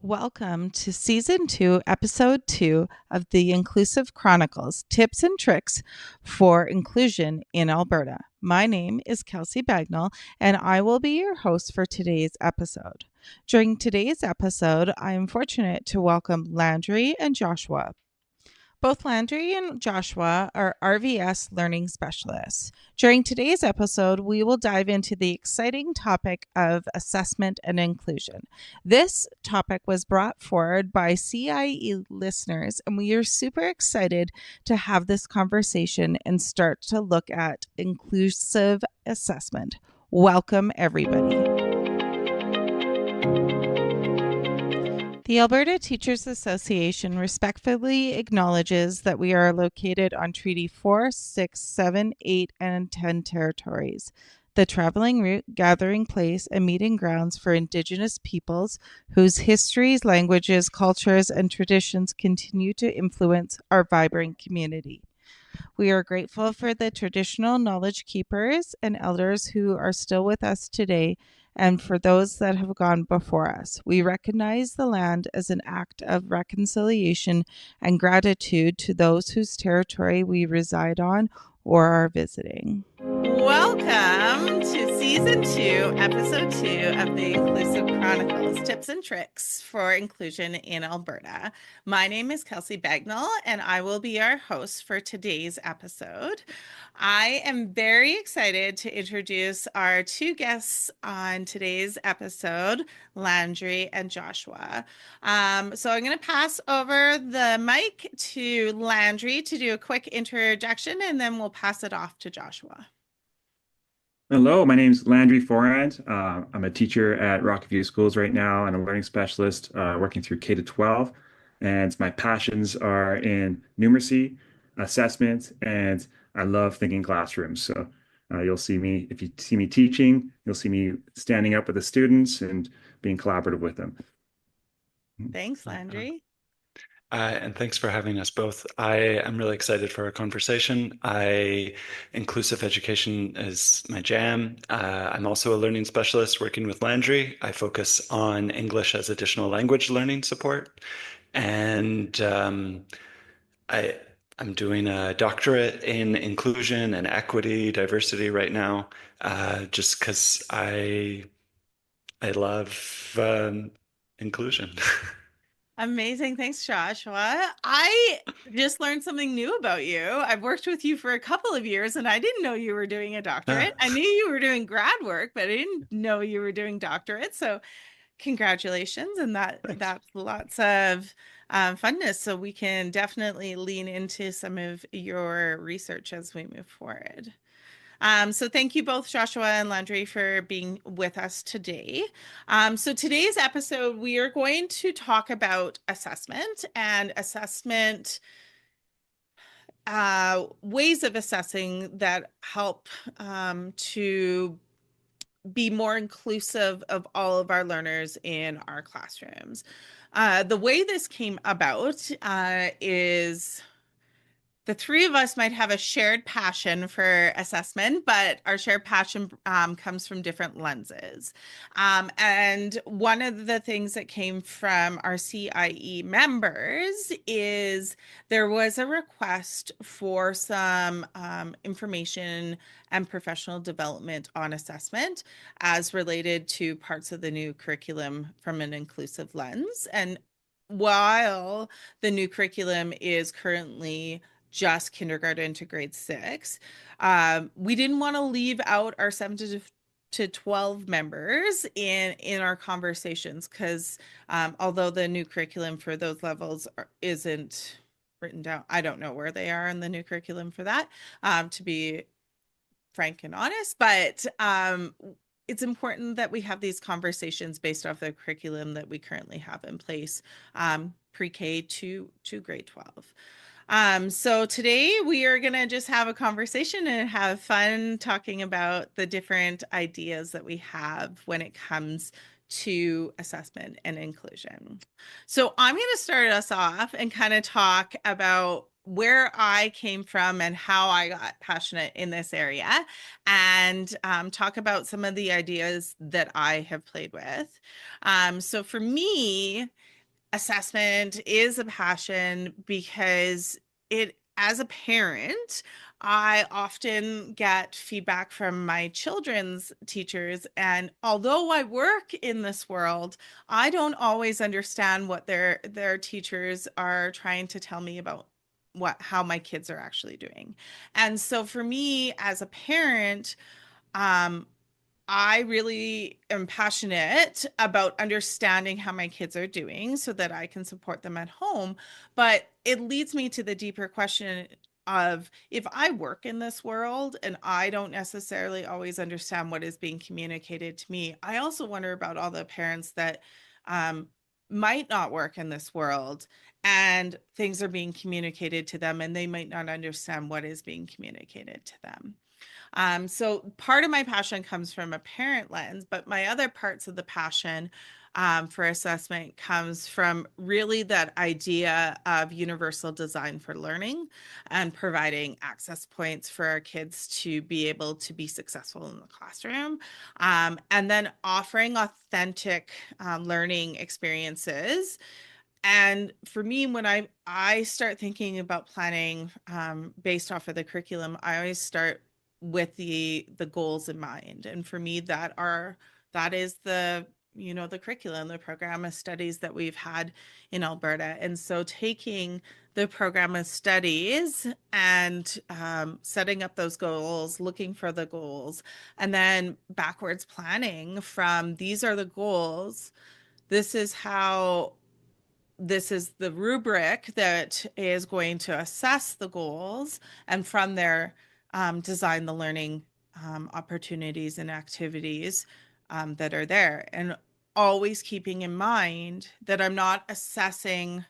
Welcome to Season 2, Episode 2 of the Inclusive Chronicles Tips and Tricks for Inclusion in Alberta. My name is Kelsey Bagnall, and I will be your host for today's episode. During today's episode, I am fortunate to welcome Landry and Joshua. Both Landry and Joshua are RVS learning specialists. During today's episode, we will dive into the exciting topic of assessment and inclusion. This topic was brought forward by CIE listeners, and we are super excited to have this conversation and start to look at inclusive assessment. Welcome, everybody. The Alberta Teachers Association respectfully acknowledges that we are located on Treaty 4, 6, 7, 8, and 10 territories, the traveling route, gathering place, and meeting grounds for Indigenous peoples whose histories, languages, cultures, and traditions continue to influence our vibrant community. We are grateful for the traditional knowledge keepers and elders who are still with us today and for those that have gone before us. We recognize the land as an act of reconciliation and gratitude to those whose territory we reside on or are visiting. Welcome to Season 2, Episode 2 of the Inclusive Chronicles, Tips and Tricks for Inclusion in Alberta. My name is Kelsey Bagnall, and I will be our host for today's episode. I am very excited to introduce our two guests on today's episode, Landry and Joshua. So I'm going to pass over the mic to Landry to do a quick introduction, and then we'll pass it off to Joshua. Hello, my name is Landry Forand. I'm a teacher at Rockview Schools right now and a learning specialist working through K to 12. And my passions are in numeracy, assessment, and I love thinking classrooms. So you'll see me, if you see me teaching, you'll see me standing up with the students and being collaborative with them. Thanks, Landry. And thanks for having us both. I am really excited for our conversation. Inclusive education is my jam. I'm also a learning specialist working with Landry. I focus on English as additional language learning support. And I'm doing a doctorate in inclusion and equity, diversity right now, just because I love inclusion. Amazing. Thanks, Joshua. I just learned something new about you. I've worked with you for a couple of years and I didn't know you were doing a doctorate. I knew you were doing grad work, but I didn't know you were doing doctorate. So congratulations. And that's lots of funness. So we can definitely lean into some of your research as we move forward. So thank you both, Joshua and Landry, for being with us today. So today's episode, we are going to talk about assessment and assessment ways of assessing that help to be more inclusive of all of our learners in our classrooms. The way this came about is the three of us might have a shared passion for assessment, but our shared passion comes from different lenses. And one of the things that came from our CIE members is there was a request for some information and professional development on assessment as related to parts of the new curriculum from an inclusive lens. And while the new curriculum is currently just kindergarten to grade 6. We didn't want to leave out our 7 to 12 members in our conversations because although the new curriculum for those levels isn't written down, I don't know where they are in the new curriculum for that, to be frank and honest, but it's important that we have these conversations based off the curriculum that we currently have in place, pre-K to grade 12. So today we are going to just have a conversation and have fun talking about the different ideas that we have when it comes to assessment and inclusion. So I'm going to start us off and kind of talk about where I came from and how I got passionate in this area, and talk about some of the ideas that I have played with. So for me, assessment is a passion because as a parent, I often get feedback from my children's teachers. And although I work in this world, I don't always understand what their teachers are trying to tell me about how my kids are actually doing. And so for me as a parent, um, I really am passionate about understanding how my kids are doing so that I can support them at home. But it leads me to the deeper question of, if I work in this world and I don't necessarily always understand what is being communicated to me, I also wonder about all the parents that um, might not work in this world and things are being communicated to them and they might not understand what is being communicated to them. So part of my passion comes from a parent lens, but my other parts of the passion for assessment comes from really that idea of universal design for learning and providing access points for our kids to be able to be successful in the classroom, and then offering authentic learning experiences. And for me, when I start thinking about planning based off of the curriculum, I always start with the goals in mind. And for me, that is the curriculum, the program of studies that we've had in Alberta. And so taking the program of studies and setting up those goals, looking for the goals, and then backwards planning from these are the goals. This is how this is the rubric that is going to assess the goals, and from there, design the learning opportunities and activities that are there. And always keeping in mind that I'm not assessing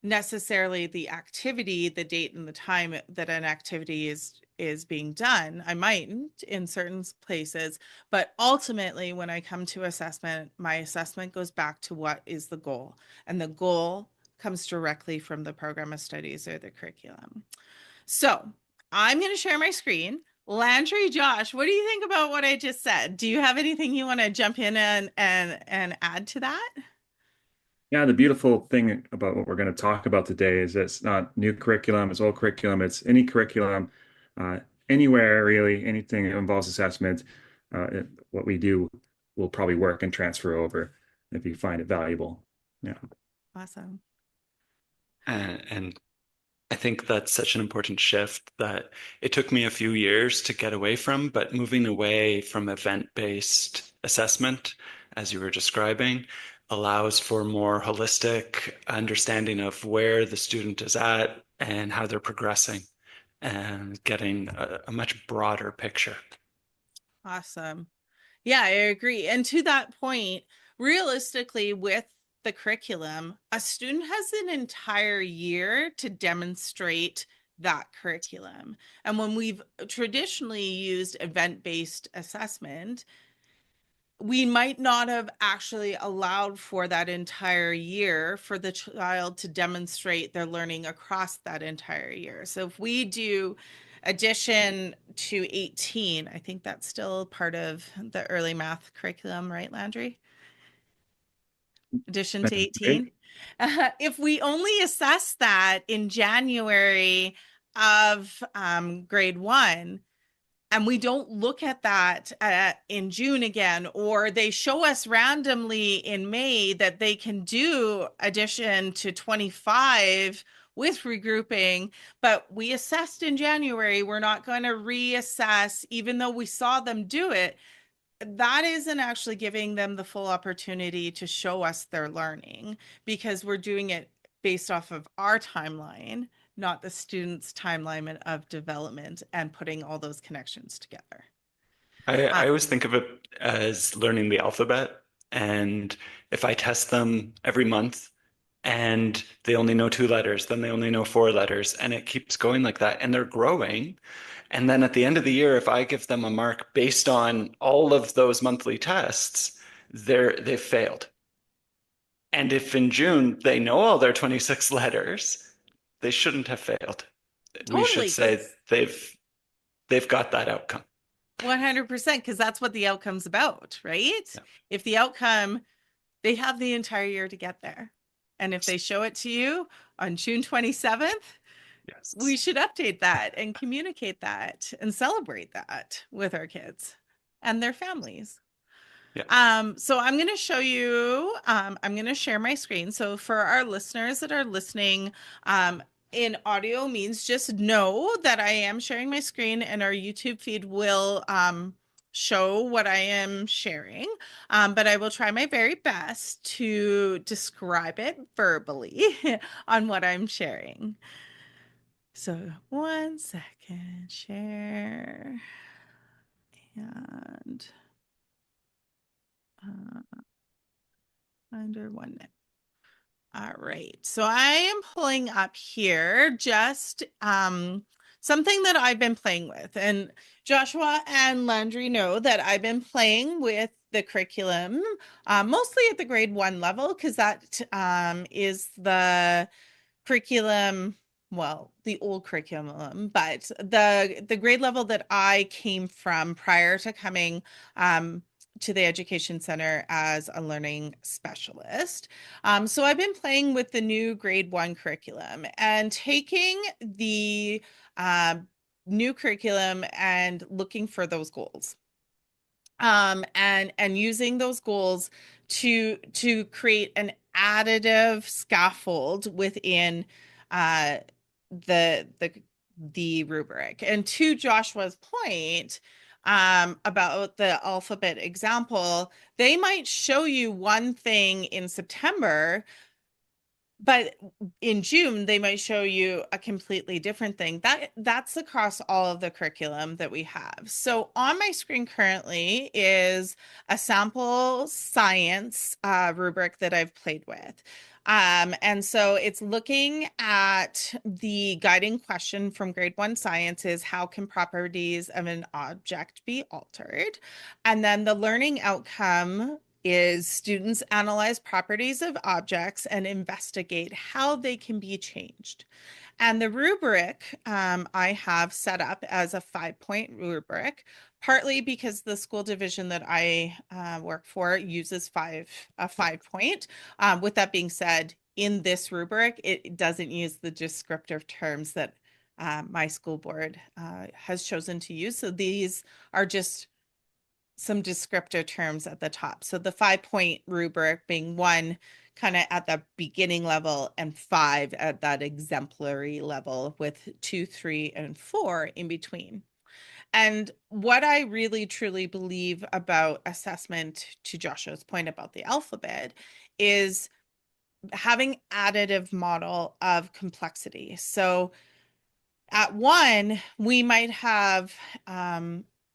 necessarily the activity, the date and the time that an activity is being done. I mightn't in certain places, but ultimately when I come to assessment, my assessment goes back to what is the goal, and the goal comes directly from the program of studies or the curriculum. So I'm going to share my screen. Landry, Josh, what do you think about what I just said? Do you have anything you want to jump in and add to that? Yeah, the beautiful thing about what we're going to talk about today is it's not new curriculum, it's old curriculum, it's any curriculum, uh, anywhere really, anything that involves assessment. What we do will probably work and transfer over if you find it valuable. Yeah. Awesome. And I think that's such an important shift that it took me a few years to get away from, but moving away from event-based assessment, as you were describing, allows for more holistic understanding of where the student is at and how they're progressing and getting a much broader picture. Awesome. Yeah, I agree. And to that point, realistically, with the curriculum, a student has an entire year to demonstrate that curriculum. And when we've traditionally used event-based assessment, we might not have actually allowed for that entire year for the child to demonstrate their learning across that entire year. So if we do addition to 18, I think that's still part of the early math curriculum, right, Landry? Addition to 18. If we only assess that in January of grade 1, and we don't look at that in June again, or they show us randomly in May that they can do addition to 25 with regrouping, but we assessed in January, we're not going to reassess, even though we saw them do it. That isn't actually giving them the full opportunity to show us their learning, because we're doing it based off of our timeline, not the student's timeline of development, and putting all those connections together. I always think of it as learning the alphabet. And if I test them every month and they only know two letters, then they only know four letters, and it keeps going like that, and they're growing. And then at the end of the year, if I give them a mark based on all of those monthly tests, they've failed. And if in June they know all their 26 letters, they shouldn't have failed. We should Totally, say they've got that outcome. 100%, because that's what the outcome's about, right? Yeah. If the outcome, they have the entire year to get there. And if they show it to you on June 27th, we Yes. should update that and communicate that and celebrate that with our kids and their families. Yeah. So I'm going to show you, I'm going to share my screen. So for our listeners that are listening, in audio means just know that I am sharing my screen and our YouTube feed will show what I am sharing. But I will try my very best to describe it verbally on what I'm sharing. So 1 second, share and under 1 minute. All right. So I am pulling up here just something that I've been playing with. And Joshua and Landry know that I've been playing with the curriculum, mostly at the grade 1 level, because that is the curriculum, well, the old curriculum, but the grade level that I came from prior to coming to the education center as a learning specialist. So I've been playing with the new grade 1 curriculum and taking the new curriculum and looking for those goals. And using those goals to create an additive scaffold within uh, the the rubric. And to Joshua's point about the alphabet example, they might show you one thing in September, but in June they might show you a completely different thing. That's across all of the curriculum that we have. So on my screen currently is a sample science rubric that I've played with. And so it's looking at the guiding question from grade 1 science is how can properties of an object be altered? And then the learning outcome is students analyze properties of objects and investigate how they can be changed. And the rubric I have set up as a 5-point rubric, partly because the school division that I work for uses a 5-point. With that being said, in this rubric, it doesn't use the descriptive terms that my school board has chosen to use. So these are just some descriptor terms at the top. So the 5-point rubric being 1 kind of at the beginning level and 5 at that exemplary level with 2, 3, and 4 in between. And what I really truly believe about assessment, to Joshua's point about the alphabet, is having additive model of complexity. So at 1, we might have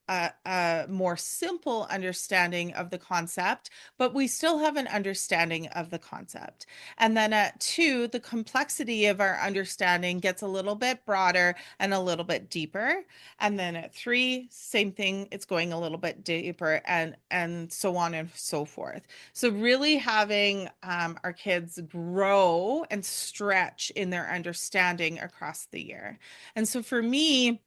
a more simple understanding of the concept, but we still have an understanding of the concept. And then at 2, the complexity of our understanding gets a little bit broader and a little bit deeper. And then at 3, same thing, it's going a little bit deeper and so on and so forth. So really having our kids grow and stretch in their understanding across the year. And so for me,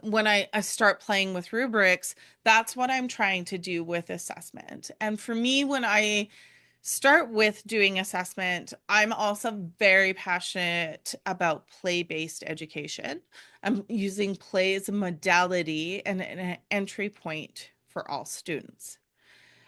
when I start playing with rubrics, that's what I'm trying to do with assessment. And for me, when I start with doing assessment, I'm also very passionate about play-based education. I'm using play as a modality and an entry point for all students.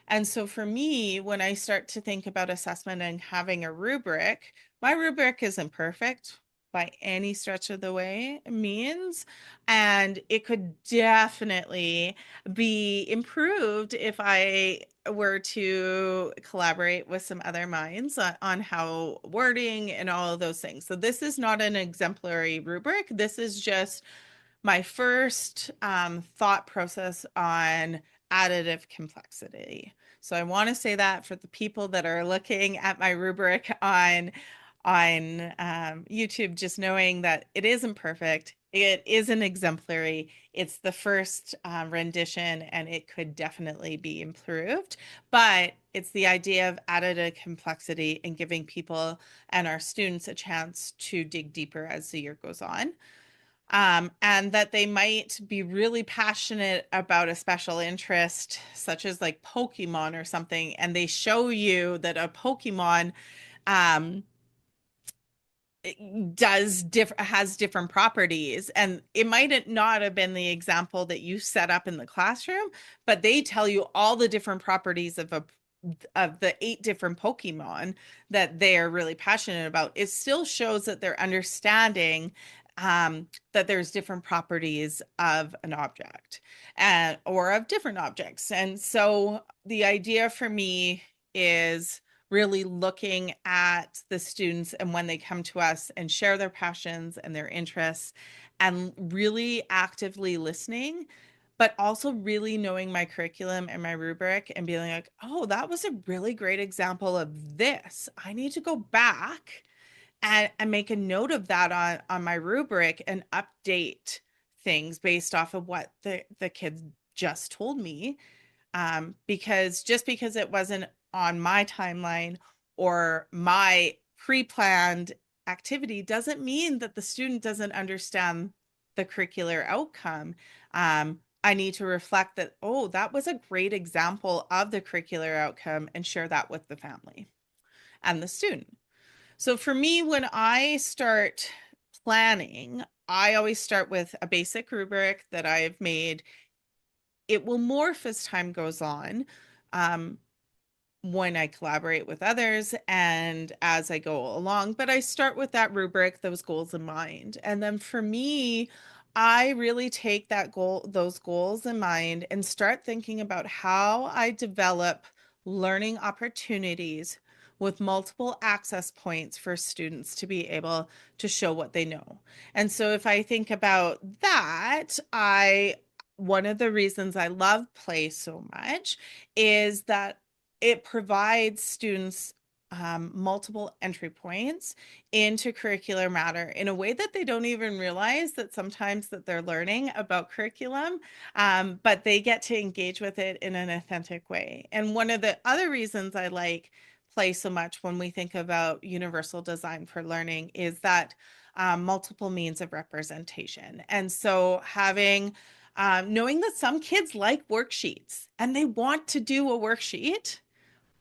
And so for me, when I start to think about assessment and having a rubric, my rubric isn't perfect by any stretch of the way means, and it could definitely be improved if I were to collaborate with some other minds on how wording and all of those things. So this is not an exemplary rubric. This is just my first thought process on additive complexity. So I want to say that for the people that are looking at my rubric on YouTube, just knowing that it isn't perfect, It isn't exemplary. It's the first rendition, and it could definitely be improved. But it's the idea of additive complexity and giving people and our students a chance to dig deeper as the year goes on. And that they might be really passionate about a special interest, such as like Pokemon or something, and they show you that a Pokemon um, has different properties, and it might not have been the example that you set up in the classroom, but they tell you all the different properties of the 8 different Pokemon that they're really passionate about. It still shows that they're understanding that there's different properties of an object and or of different objects. And so the idea for me is really looking at the students and when they come to us and share their passions and their interests and really actively listening, but also really knowing my curriculum and my rubric and being like, oh, that was a really great example of this. I need to go back and make a note of that on my rubric and update things based off of what the kids just told me. Because just because it wasn't on my timeline or my pre-planned activity doesn't mean that the student doesn't understand the curricular outcome. I need to reflect that, oh, that was a great example of the curricular outcome and share that with the family and the student. So for me, when I start planning, I always start with a basic rubric that I've made. It will morph as time goes on. When I collaborate with others and as I go along, but I start with that rubric, those goals in mind. And then for me, I really take those goals in mind and start thinking about how I develop learning opportunities with multiple access points for students to be able to show what they know. And so if I think about that, one of the reasons I love play so much is that it provides students multiple entry points into curricular matter in a way that they don't even realize that sometimes that they're learning about curriculum, but they get to engage with it in an authentic way. And one of the other reasons I like play so much when we think about universal design for learning is that multiple means of representation. And so knowing that some kids like worksheets and they want to do a worksheet,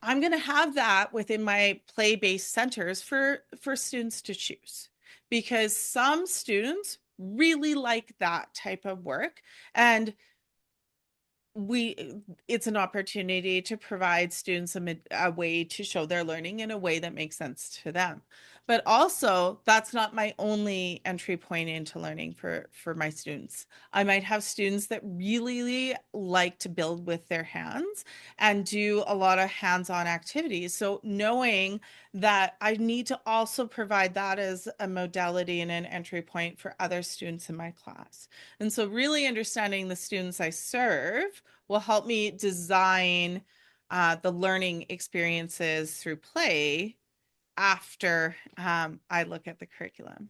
I'm going to have that within my play-based centers for students to choose, because some students really like that type of work, and it's an opportunity to provide students a way to show their learning in a way that makes sense to them. But also, that's not my only entry point into learning for my students. I might have students that really like to build with their hands and do a lot of hands-on activities. So knowing that I need to also provide that as a modality and an entry point for other students in my class. And so really understanding the students I serve will help me design the learning experiences through play after I look at the curriculum.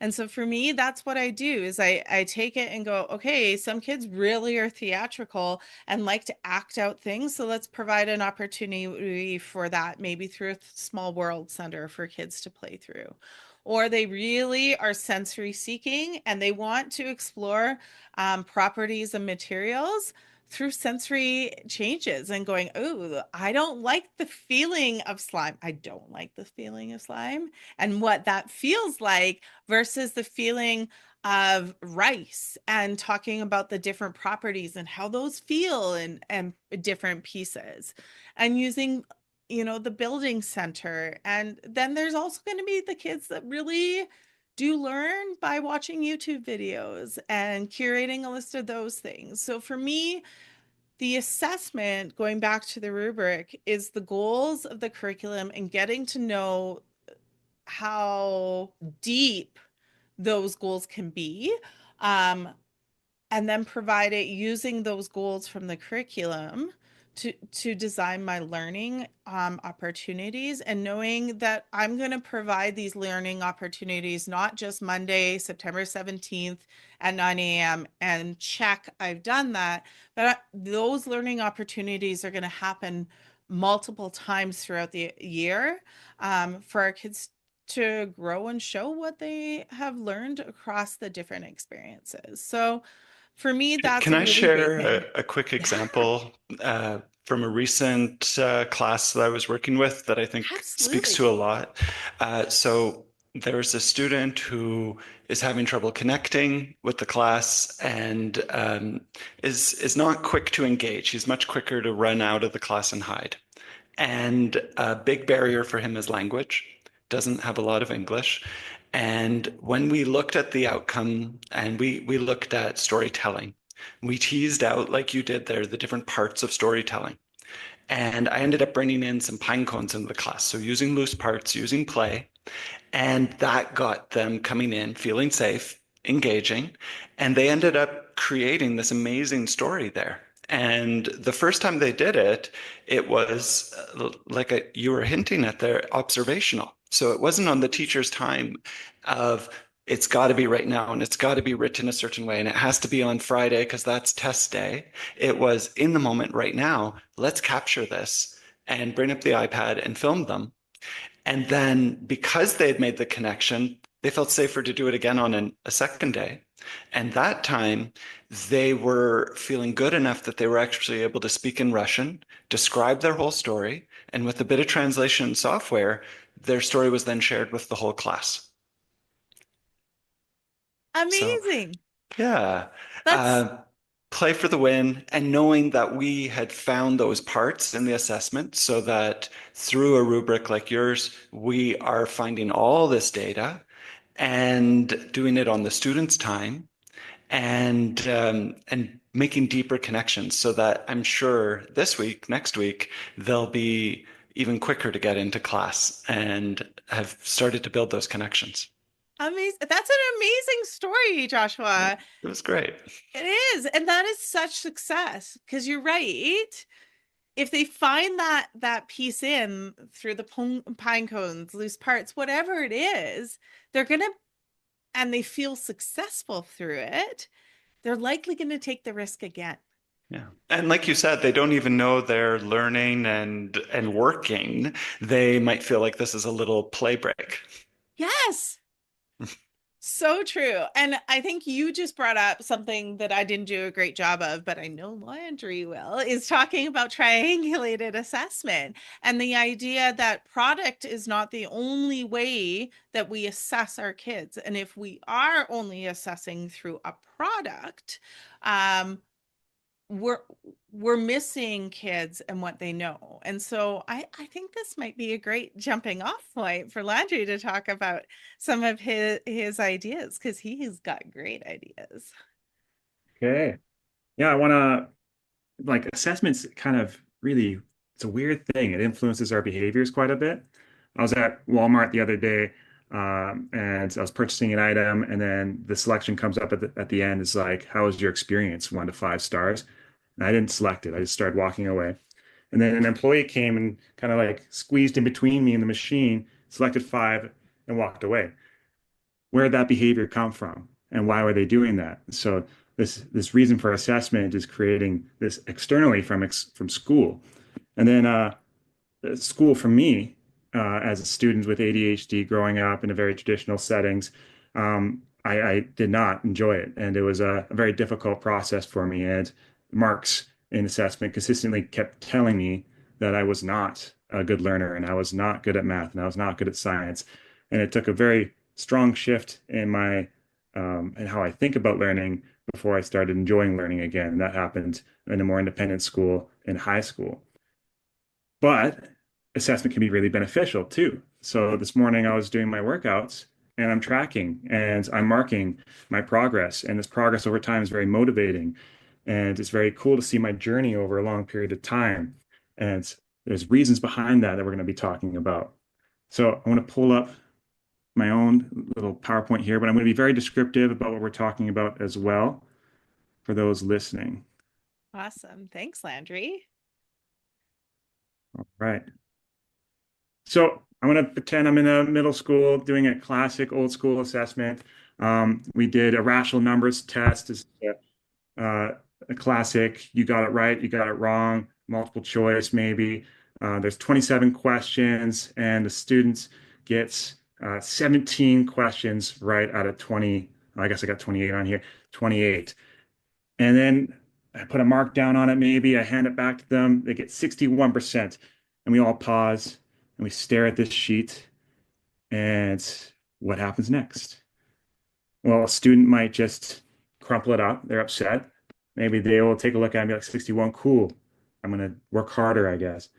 And so for me, that's what I do is I take it and go, okay, some kids really are theatrical and like to act out things. So let's provide an opportunity for that, maybe through a small world center for kids to play through. Or they really are sensory seeking and they want to explore properties and materials through sensory changes and going, oh, I don't like the feeling of slime. I don't like the feeling of slime and what that feels like versus the feeling of rice, and talking about the different properties and how those feel and different pieces, and using the building center. And then there's also going to be the kids that really do learn by watching YouTube videos and curating a list of those things. So for me, the assessment, going back to the rubric, is the goals of the curriculum and getting to know how deep those goals can be. And then provide it using those goals from the curriculum to design my learning opportunities, and knowing that I'm going to provide these learning opportunities not just Monday, September 17th at 9 a.m. and check, I've done that, but those learning opportunities are going to happen multiple times throughout the year for our kids to grow and show what they have learned across the different experiences. So for me, that's Can a I really big share thing. a quick Yeah, example from a recent class that I was working with that I think speaks to a absolutely. lot? So there's a student who is having trouble connecting with the class and is not quick to engage. He's much quicker to run out of the class and hide. And a big barrier for him is language, doesn't have a lot of English. And when we looked at the outcome and we looked at storytelling, we teased out, like you did there, the different parts of storytelling. And I ended up bringing in some pine cones into the class. So using loose parts, using play, and that got them coming in, feeling safe, engaging, and they ended up creating this amazing story there. And the first time they did it, it was you were hinting at there, observational. So it wasn't on the teacher's time of it's got to be right now and it's got to be written a certain way and it has to be on Friday because that's test day. It was in the moment right now. Let's capture this and bring up the iPad and film them, and then because they had made the connection, they felt safer to do it again on a second day. And that time, they were feeling good enough that they were actually able to speak in Russian, describe their whole story, and with a bit of translation software, their story was then shared with the whole class. So Amazing. yeah. That's Uh, Play for the win, and knowing that we had found those parts in the assessment so that through a rubric like yours, we are finding all this data and doing it on the student's time and making deeper connections so that I'm sure this week, next week, they'll be even quicker to get into class and have started to build those connections. amazing. That's an amazing story, Yeah, Joshua. it was great. It is. And that is such success because you're right. If they find that piece in through the pine cones, loose parts, whatever it is, they're gonna and they feel successful through it, they're likely gonna take the risk again. Yeah. And like you said, they don't even know they're learning and working. They might feel like this is a little play break. Yes. So true. And I think you just brought up something that I didn't do a great job of, but I know Landry will, is talking about triangulated assessment and the idea that product is not the only way that we assess our kids. And if we are only assessing through a product, um, we're we're missing kids and what they know. And so I think this might be a great jumping off point for Landry to talk about some of his ideas because he's got great ideas. Okay. Yeah, I want to like assessments kind of really, it's a weird thing. It influences our behaviors quite a bit. I was at Walmart the other day, and I was purchasing an item, and then the selection comes up at the end. It's like, how was your experience? 1 to 5 stars. And I didn't select it. I just started walking away. And then an employee came and kind of like squeezed in between me and the machine, selected 5, and walked away. Where did that behavior come from? And why were they doing that? So this reason for assessment is creating this externally from school. And then school for me, as a student with ADHD growing up in a very traditional settings, I did not enjoy it. And it was a very difficult process for me. And marks in assessment consistently kept telling me that I was not a good learner and I was not good at math and I was not good at science. And it took a very strong shift in my in how I think about learning before I started enjoying learning again. And that happened in a more independent school in high school. But assessment can be really beneficial too. So this morning I was doing my workouts and I'm tracking and I'm marking my progress. And this progress over time is very motivating. And it's very cool to see my journey over a long period of time. And there's reasons behind that that we're going to be talking about. So I want to pull up my own little PowerPoint here, but I'm going to be very descriptive about what we're talking about as well for those listening. Awesome. Thanks, Landry. Right. So I'm going to pretend I'm in a middle school doing a classic old school assessment. We did a rational numbers test. This is a classic. You got it right, you got it wrong, multiple choice maybe. There's 27 questions, and the students gets 17 questions right out of 20. I guess I got 28 on here, 28. And then I put a mark down on it, maybe. I hand it back to them. They get 61%. And we all pause and we stare at this sheet. And what happens next? Well, a student might just crumple it up. They're upset. Maybe they will take a look at it and be like, 61, cool. I'm going to work harder, I guess.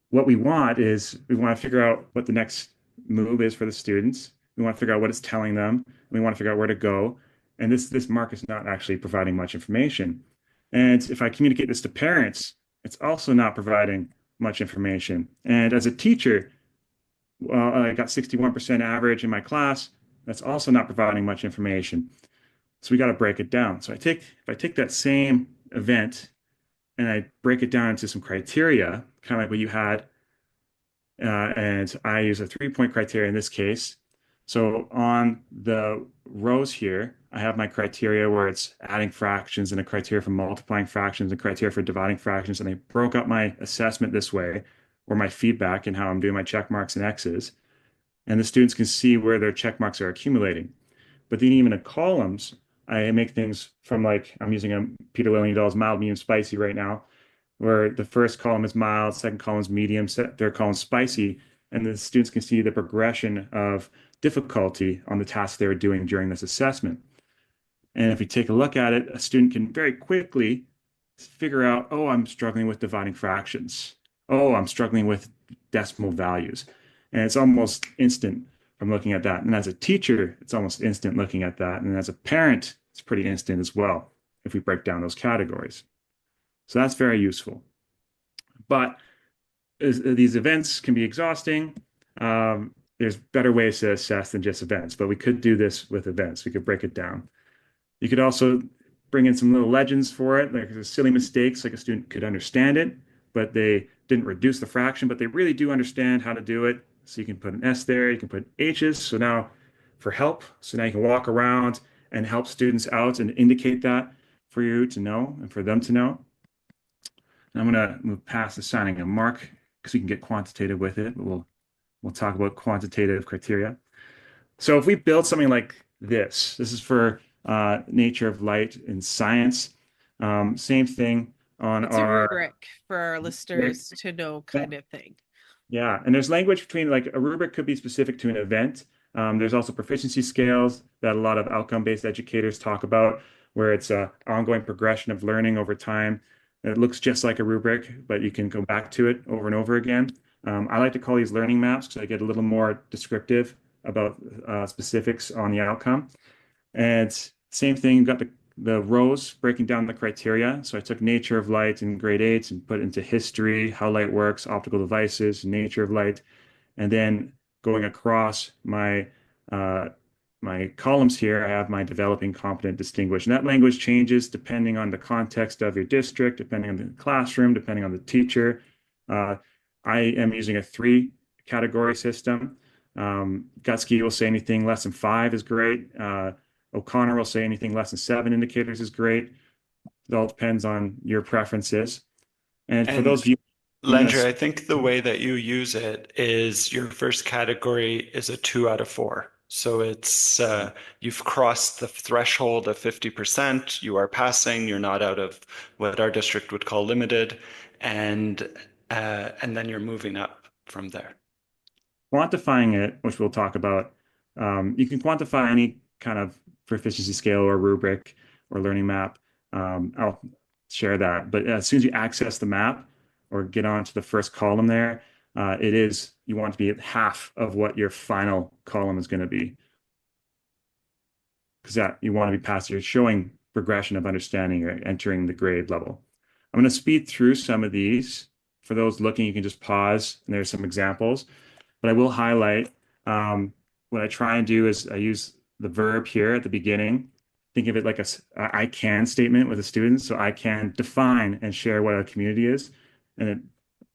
What we want is we want to figure out what the next move is for the students. We want to figure out what it's telling them. We want to figure out where to go. And this mark is not actually providing much information. And if I communicate this to parents, it's also not providing much information. And as a teacher, well, I got 61% average in my class. That's also not providing much information. So we got to break it down. So if I take that same event and I break it down into some criteria, kind of like what you had, and I use a 3-point criteria in this case. So on the rows here, I have my criteria where it's adding fractions and a criteria for multiplying fractions and criteria for dividing fractions. And I broke up my assessment this way, or my feedback and how I'm doing my check marks and X's. And the students can see where their check marks are accumulating. But then even in columns, I make things from, like, I'm using a Peter Liliendahl's mild, medium, spicy right now, where the first column is mild, second column is medium, third column is spicy, and the students can see the progression of difficulty on the tasks they were doing during this assessment. And if we take a look at it, a student can very quickly figure out, oh, I'm struggling with dividing fractions. Oh, I'm struggling with decimal values. And it's almost instant from looking at that. And as a teacher, it's almost instant looking at that. And as a parent, it's pretty instant as well if we break down those categories. So that's very useful. But these events can be exhausting. There's better ways to assess than just events, but we could do this with events. We could break it down. You could also bring in some little legends for it, like there's silly mistakes, like a student could understand it, but they didn't reduce the fraction, but they really do understand how to do it. So you can put an S there, you can put H's. So now for help, so now you can walk around and help students out and indicate that for you to know and for them to know. And I'm going to move past assigning a mark because we can get quantitative with it, but we'll talk about quantitative criteria. So if we build something like this is for nature of light in science. Same thing on It's a rubric for our listeners to know, kind of thing. Yeah, and there's language between, like, a rubric could be specific to an event. There's also proficiency scales that a lot of outcome-based educators talk about, where it's an ongoing progression of learning over time. It looks just like a rubric, but you can go back to it over and over again. I like to call these learning maps because I get a little more descriptive about specifics on the outcome. And same thing, you've got the rows breaking down the criteria. So I took nature of light in grade 8 and put into history, how light works, optical devices, nature of light, and then going across my columns here, I have my developing, competent, distinguished. And that language changes depending on the context of your district, depending on the classroom, depending on the teacher. I am using a 3-category system. Gutsky will say anything less than 5 is great. O'Connor will say anything less than 7 indicators is great. It all depends on your preferences. And for those of you, Landry, I think the way that you use it is your first category is a 2 out of 4. So it's you've crossed the threshold of 50%. You are passing. You're not out of what our district would call limited, and then you're moving up from there. quantifying it, which we'll talk about, you can quantify any kind of proficiency scale or rubric or learning map. I'll share that. But as soon as you access the map or get onto the first column there, you want to be at half of what your final column is going to be. Because you want to be past, you're showing progression of understanding or entering the grade level. I'm going to speed through some of these. For those looking, you can just pause, and there's some examples. But I will highlight what I try and do is I use the verb here at the beginning. Think of it like a I can statement with a student. So I can define and share what a community is. And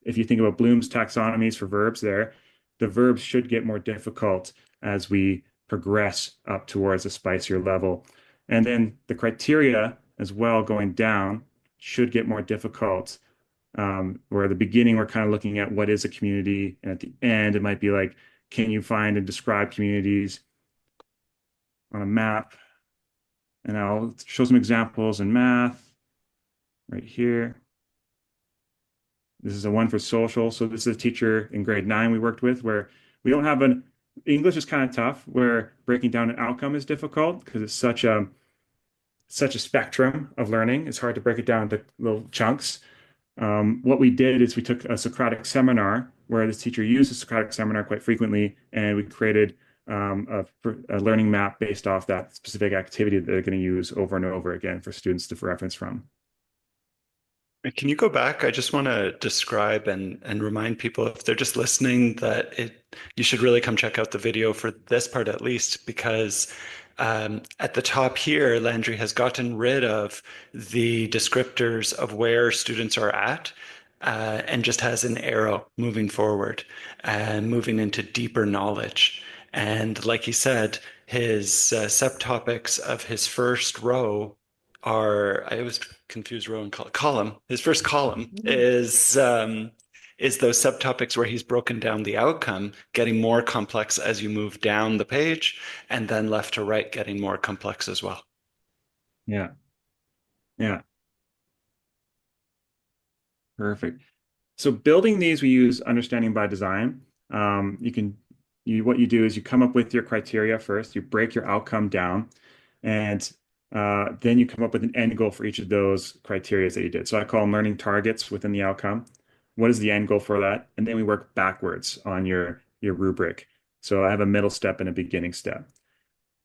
if you think about Bloom's taxonomies for verbs there, the verbs should get more difficult as we progress up towards a spicier level. And then the criteria as well going down should get more difficult. Where at the beginning, we're kind of looking at what is a community, and at the end, it might be like, can you find and describe communities on a map? And I'll show some examples in math right here. This is a one for social. So this is a teacher in grade 9 we worked with where we don't have an English is kind of tough, where breaking down an outcome is difficult because it's such a spectrum of learning. It's hard to break it down into little chunks. What we did is we took a Socratic seminar where this teacher used a Socratic seminar quite frequently, and we created a learning map based off that specific activity that they're going to use over and over again for students to reference from. Can you go back? I just want to describe and remind people if they're just listening that you should really come check out the video for this part at least, because at the top here, Landry has gotten rid of the descriptors of where students are at and just has an arrow moving forward and moving into deeper knowledge. And like he said, his subtopics of his first row are, I always confuse row and column. His first column is those subtopics where he's broken down the outcome, getting more complex as you move down the page, and then left to right, getting more complex as well. Yeah. Yeah. Perfect. So building these, we use understanding by design. What you do is you come up with your criteria first, you break your outcome down, and then you come up with an end goal for each of those criteria that you did. So I call them learning targets within the outcome. What is the end goal for that? And then we work backwards on your rubric. So I have a middle step and a beginning step.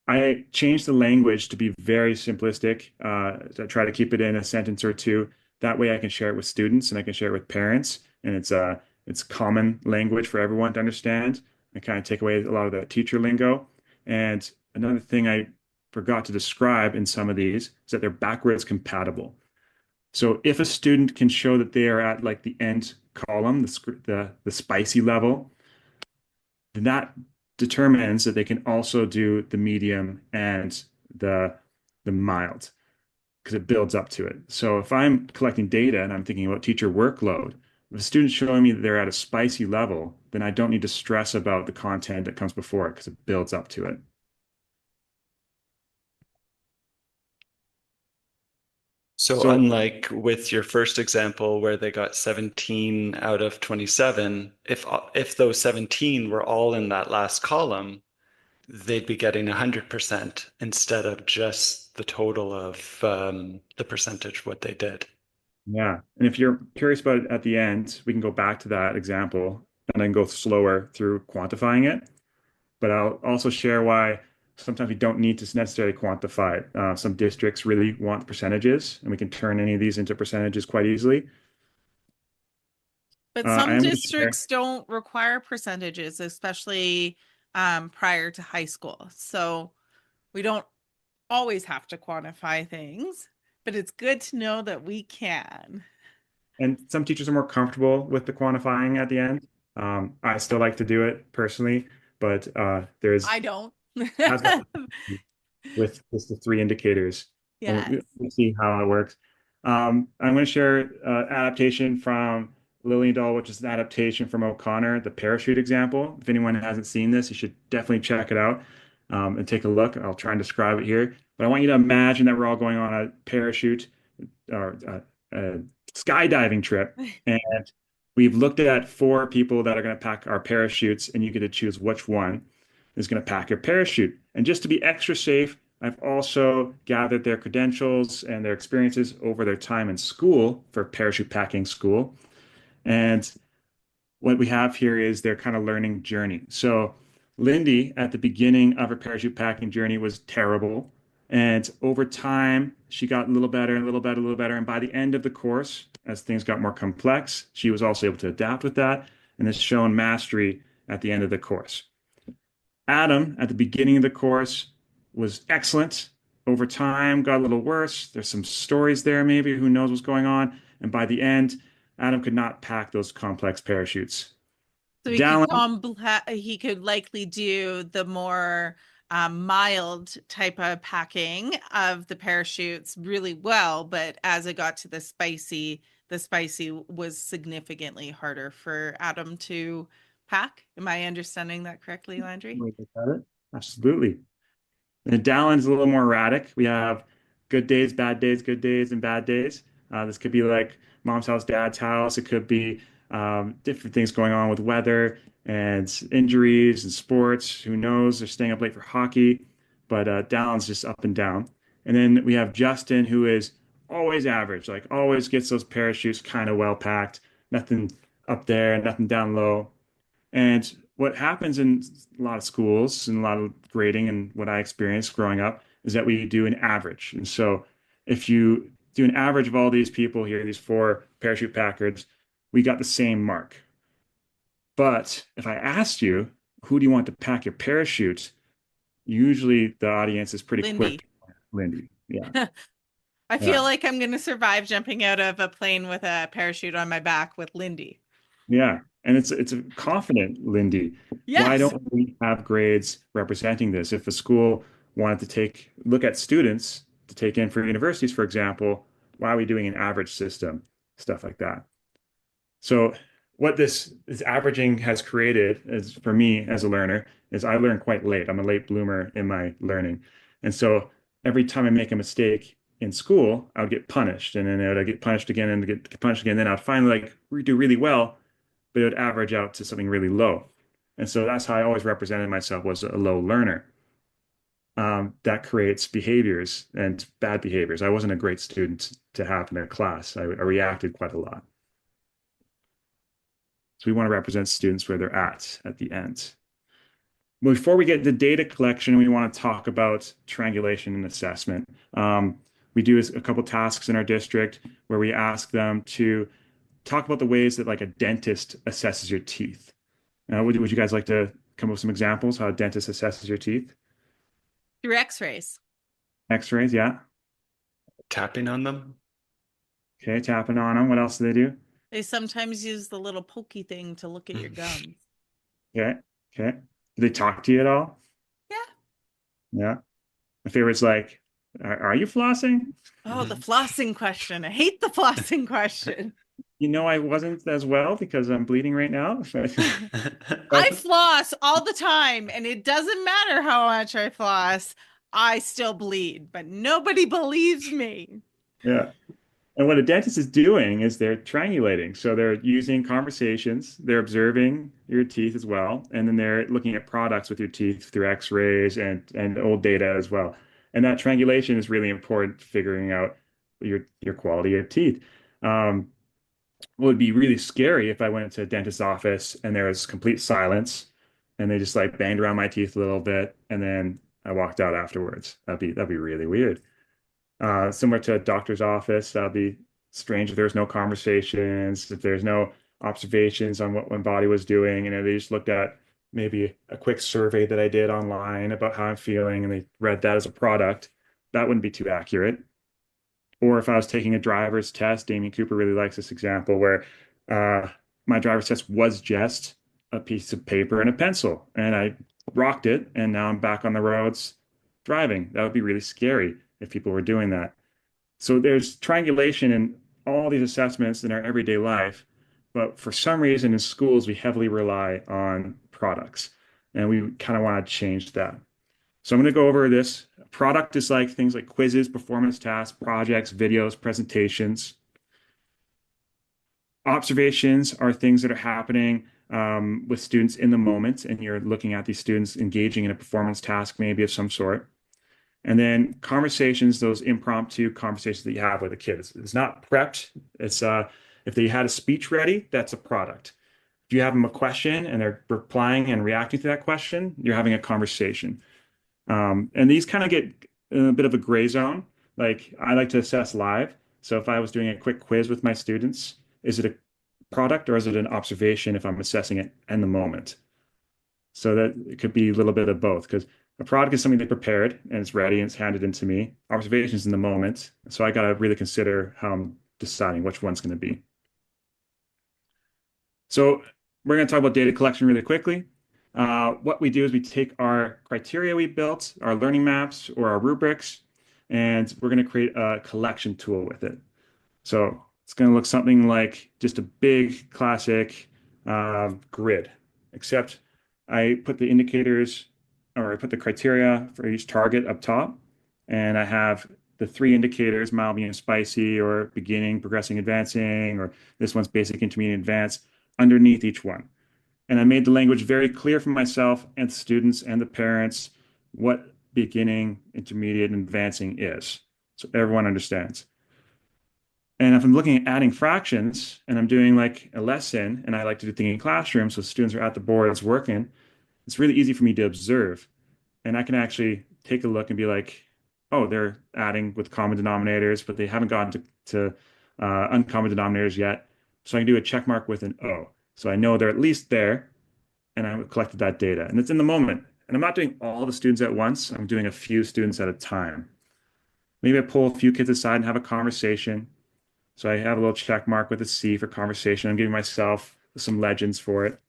I changed the language to be very simplistic. To try to keep it in a sentence or two. That way I can share it with students and I can share it with parents. And it's common language for everyone to understand. I kind of take away a lot of the teacher lingo. And another thing I forgot to describe in some of these is that they're backwards compatible. So if a student can show that they are at like the end column, the spicy level, then that determines that they can also do the medium and the mild because it builds up to it. So if I'm collecting data and I'm thinking about teacher workload, if a student's showing me that they're at a spicy level, then I don't need to stress about the content that comes before it because it builds up to it. So unlike with your first example where they got 17 out of 27, if those 17 were all in that last column, they'd be getting 100% instead of just the total of the percentage what they did. Yeah. And if you're curious about it at the end, we can go back to that example and then go slower through quantifying it. But I'll also share why sometimes we don't need to necessarily quantify it. Some districts really want percentages, and we can turn any of these into percentages quite easily. But some districts don't require percentages, especially prior to high school. So we don't always have to quantify things, but it's good to know that we can. And some teachers are more comfortable with the quantifying at the end. I still like to do it personally, but I don't. with just the 3 indicators. Yes. And we'll see how it works. I'm going to share adaptation from Liliendahl, which is an adaptation from O'Connor, the parachute example. If anyone hasn't seen this, you should definitely check it out and take a look. I'll try and describe it here. But I want you to imagine that we're all going on a parachute or a skydiving trip. And we've looked at 4 people that are going to pack our parachutes, and you get to choose which one is going to pack your parachute. And just to be extra safe, I've also gathered their credentials and their experiences over their time in school for parachute packing school. And what we have here is their kind of learning journey. So Lindy, at the beginning of her parachute packing journey, was terrible. And over time, she got a little better, a little better, a little better. And by the end of the course, as things got more complex, she was also able to adapt with that and has shown mastery at the end of the course. Adam, at the beginning of the course, was excellent. Over time, got a little worse. There's some stories there, maybe. Who knows what's going on? And by the end, Adam could not pack those complex parachutes. So Dallin, he could likely do the more mild type of packing of the parachutes really well, but as it got to the spicy was significantly harder for Adam to pack. Am I understanding that correctly, Landry? absolutely. And Dallin's a little more erratic. We have good days, and bad days. This could be like mom's house, dad's house. It could be different things going on with weather and injuries and sports. Who knows? They're staying up late for hockey, but Dallin's just up and down. And then we have Justin, who is always average, like always gets those parachutes kind of well packed, nothing up there, nothing down low. And what happens in a lot of schools and a lot of grading and what I experienced growing up is that we do an average. And so if you do an average of all these people here, these four parachute packers, we got the same mark. But if I asked you, who do you want to pack your parachute? Usually the audience is pretty Lindy. quick. Lindy. Yeah. I Yeah. feel like I'm going to survive jumping out of a plane with a parachute on my back with Lindy. Yeah. And it's a confident Lindy. Why Yes. don't we have grades representing this? If a school wanted to look at students to take in for universities, for example, why are we doing an average system? Stuff like that. So what this averaging has created is for me as a learner is I learn quite late. I'm a late bloomer in my learning. And so every time I make a mistake in school, I would get punished. And then I'd get punished again and get punished again. Then I'd finally do really well, but it would average out to something really low. And so that's how I always represented myself was a low learner. That creates behaviors and bad behaviors. I wasn't a great student to have in a class. I reacted quite a lot. So we want to represent students where they're at the end. Before we get to data collection, we want to talk about triangulation and assessment. We do a couple tasks in our district where we ask them to talk about the ways that like a dentist assesses your teeth. Would you guys like to come up with some examples how a dentist assesses your teeth? Through x-rays. X-rays, yeah. Tapping on them. Okay, tapping on them. What else do they do? They sometimes use the little pokey thing to look at your gums. Okay, okay. Do they talk to you at all? Yeah. Yeah. My favorite's like, are you flossing? Oh, the flossing question. I hate the flossing question. You know, I wasn't as well because I'm bleeding right now. I floss all the time, and it doesn't matter how much I floss, I still bleed, but nobody believes me. Yeah. And what a dentist is doing is they're triangulating. So they're using conversations, they're observing your teeth as well, and then they're looking at products with your teeth through x-rays and old data as well. And that triangulation is really important to figuring out your quality of teeth. It would be really scary if I went to a dentist's office and there was complete silence and they just like banged around my teeth a little bit and then I walked out afterwards. That'd be really weird. Similar to a doctor's office, that'd be strange if there's no conversations, if there's no observations on what one body was doing, and they just looked at maybe a quick survey that I did online about how I'm feeling, and they read that as a product. That wouldn't be too accurate. Or if I was taking a driver's test, Damien Cooper really likes this example where my driver's test was just a piece of paper and a pencil, and I rocked it, and now I'm back on the roads driving. That would be really scary if people were doing that. So there's triangulation in all these assessments in our everyday life, but for some reason in schools, we heavily rely on products, and we kind of want to change that. So I'm going to go over this. Product is like things like quizzes, performance tasks, projects, videos, presentations. Observations are things that are happening with students in the moment, and you're looking at these students engaging in a performance task, maybe of some sort. And then conversations, those impromptu conversations that you have with the kids. It's not prepped. It's if they had a speech ready, that's a product. If you have them a question and they're replying and reacting to that question, you're having a conversation. And these kind of get in a bit of a gray zone. Like I like to assess live. So if I was doing a quick quiz with my students, is it a product or is it an observation if I'm assessing it in the moment? So that it could be a little bit of both because a product is something they prepared and it's ready and it's handed into me. Observations in the moment. So I got to really consider how I'm deciding which one's going to be. So we're going to talk about data collection really quickly. What we do is we take our criteria we built, our learning maps or our rubrics, and we're going to create a collection tool with it. So it's going to look something like just a big classic grid, except I put the indicators or I put the criteria for each target up top, and I have the three indicators, mild, medium, spicy, or beginning, progressing, advancing, or this one's basic, intermediate, advanced, underneath each one. And I made the language very clear for myself and the students and the parents what beginning, intermediate, and advancing is. So everyone understands. And if I'm looking at adding fractions and I'm doing like a lesson and I like to do things in classroom, so students are at the boards working, it's really easy for me to observe. And I can actually take a look and be like, oh, they're adding with common denominators, but they haven't gotten to uncommon denominators yet. So I can do a check mark with an O. So I know they're at least there and I've collected that data. And it's in the moment. And I'm not doing all the students at once. I'm doing a few students at a time. Maybe I pull a few kids aside and have a conversation. So I have a little check mark with a C for conversation. I'm giving myself some legends for it.